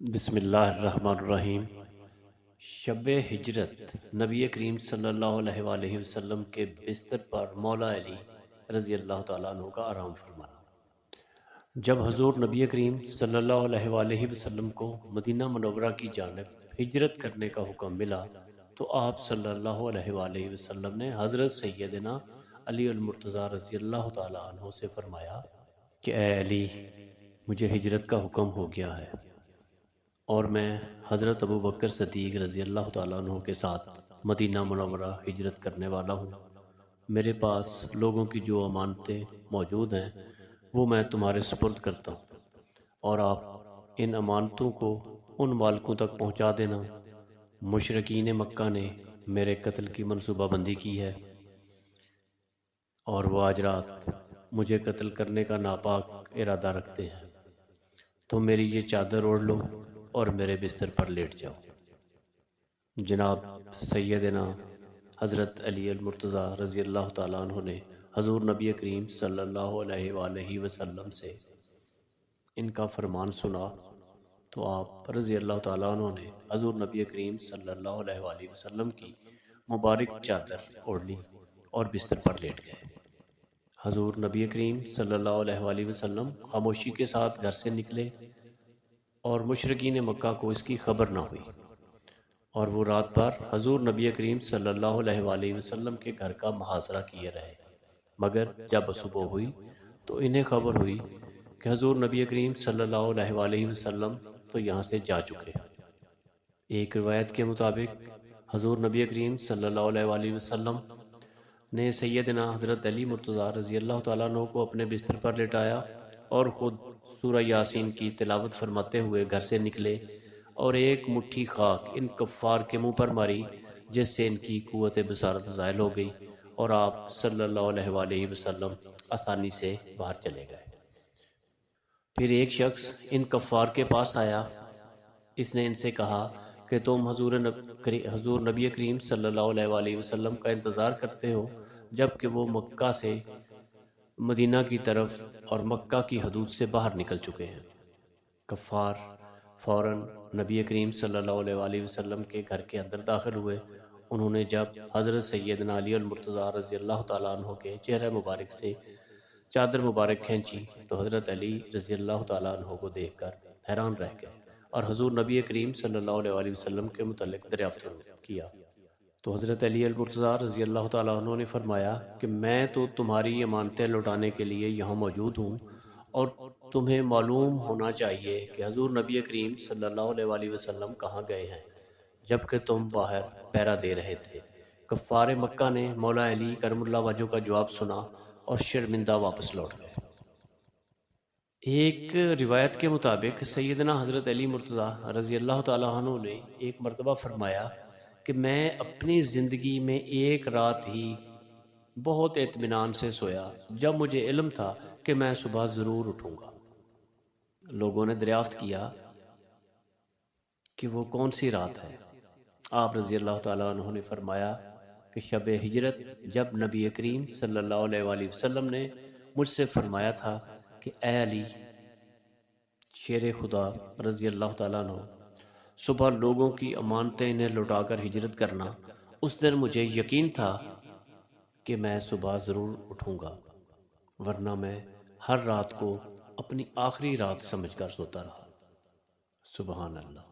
بسم اللہ الرحمن الرحیم۔ شب ہجرت نبی کریم صلی اللہ علیہ وآلہ وسلم کے بستر پر مولا علی رضی اللہ تعالیٰ عنہ کا آرام فرمانا۔ جب حضور نبی کریم صلی اللہ علیہ وآلہ وسلم کو مدینہ منورہ کی جانب ہجرت کرنے کا حکم ملا تو آپ صلی اللہ علیہ وآلہ وسلم نے حضرت سیدنا علی المرتضیٰ رضی اللہ تعالیٰ عنہ سے فرمایا کہ اے علی، مجھے ہجرت کا حکم ہو گیا ہے اور میں حضرت ابو بکر صدیق رضی اللہ تعالیٰ عنہ کے ساتھ مدینہ منورہ ہجرت کرنے والا ہوں۔ میرے پاس لوگوں کی جو امانتیں موجود ہیں وہ میں تمہارے سپرد کرتا ہوں، اور آپ ان امانتوں کو ان مالکوں تک پہنچا دینا۔ مشرکین مکہ نے میرے قتل کی منصوبہ بندی کی ہے اور وہ آج رات مجھے قتل کرنے کا ناپاک ارادہ رکھتے ہیں۔ تم میری یہ چادر اوڑھ لو اور میرے بستر پر لیٹ جاؤ۔ جناب سیدنا حضرت علی المرتضیٰ رضی اللہ تعالیٰ عنہ نے حضور نبی کریم صلی اللہ علیہ وآلہ وسلم سے ان کا فرمان سنا تو آپ رضی اللہ تعالیٰ عنہ نے حضور نبی کریم صلی اللہ علیہ وآلہ وسلم کی مبارک چادر اوڑھ لی اور بستر پر لیٹ گئے۔ حضور نبی کریم صلی اللہ علیہ وآلہ وسلم خاموشی کے ساتھ گھر سے نکلے اور مشرکین مکہ کو اس کی خبر نہ ہوئی، اور وہ رات بھر حضور نبی کریم صلی اللہ علیہ وآلہ وسلم کے گھر کا محاصرہ کیے رہے، مگر جب صبح ہوئی تو انہیں خبر ہوئی کہ حضور نبی کریم صلی اللہ علیہ وآلہ وسلم تو یہاں سے جا چکے۔ ایک روایت کے مطابق حضور نبی کریم صلی اللہ علیہ وآلہ وسلم نے سیدنا حضرت علی مرتضیٰ رضی اللہ تعالیٰ عنہ کو اپنے بستر پر لٹایا اور خود سورہ یاسین کی تلاوت فرماتے ہوئے گھر سے نکلے اور ایک مٹھی خاک ان کفار کے منہ پر ماری، جس سے ان کی قوت بصارت زائل ہو گئی اور آپ صلی اللہ علیہ وآلہ وسلم آسانی سے باہر چلے گئے۔ پھر ایک شخص ان کفار کے پاس آیا، اس نے ان سے کہا کہ تم حضور نبی کریم صلی اللہ علیہ وآلہ وسلم کا انتظار کرتے ہو جبکہ وہ مکہ سے مدینہ کی طرف اور مکہ کی حدود سے باہر نکل چکے ہیں۔ کفار فوراً نبی کریم صلی اللہ علیہ وآلہ وسلم کے گھر کے اندر داخل ہوئے۔ انہوں نے جب حضرت سیدنا علی المرتضیٰ رضی اللہ تعالیٰ عنہ کے چہرہ مبارک سے چادر مبارک کھینچی تو حضرت علی رضی اللہ تعالیٰ عنہ کو دیکھ کر حیران رہ گئے اور حضور نبی کریم صلی اللہ علیہ وآلہ وسلم کے متعلق دریافت کیا تو حضرت علی المرتضیٰ رضی اللہ تعالیٰ عنہ نے فرمایا کہ میں تو تمہاری امانتیں لوٹانے کے لیے یہاں موجود ہوں، اور تمہیں معلوم ہونا چاہیے کہ حضور نبی کریم صلی اللہ علیہ وآلہ وسلم کہاں گئے ہیں جبکہ تم باہر پہرا دے رہے تھے۔ کفار مکہ نے مولا علی کرم اللہ وجہہ کا جواب سنا اور شرمندہ واپس لوٹ گئے۔ ایک روایت کے مطابق سیدنا حضرت علی مرتضیٰ رضی اللہ تعالیٰ عنہ نے ایک مرتبہ فرمایا کہ میں اپنی زندگی میں ایک رات ہی بہت اطمینان سے سویا جب مجھے علم تھا کہ میں صبح ضرور اٹھوں گا۔ لوگوں نے دریافت کیا کہ وہ کون سی رات ہے؟ آپ رضی اللہ تعالیٰ عنہ نے فرمایا کہ شب ہجرت، جب نبی کریم صلی اللہ علیہ وآلہ وسلم نے مجھ سے فرمایا تھا کہ اے علی شیر خدا رضی اللہ تعالیٰ عنہ، صبح لوگوں کی امانتیں انہیں لوٹا کر ہجرت کرنا۔ اس دن مجھے یقین تھا کہ میں صبح ضرور اٹھوں گا، ورنہ میں ہر رات کو اپنی آخری رات سمجھ کر سوتا رہا۔ سبحان اللہ۔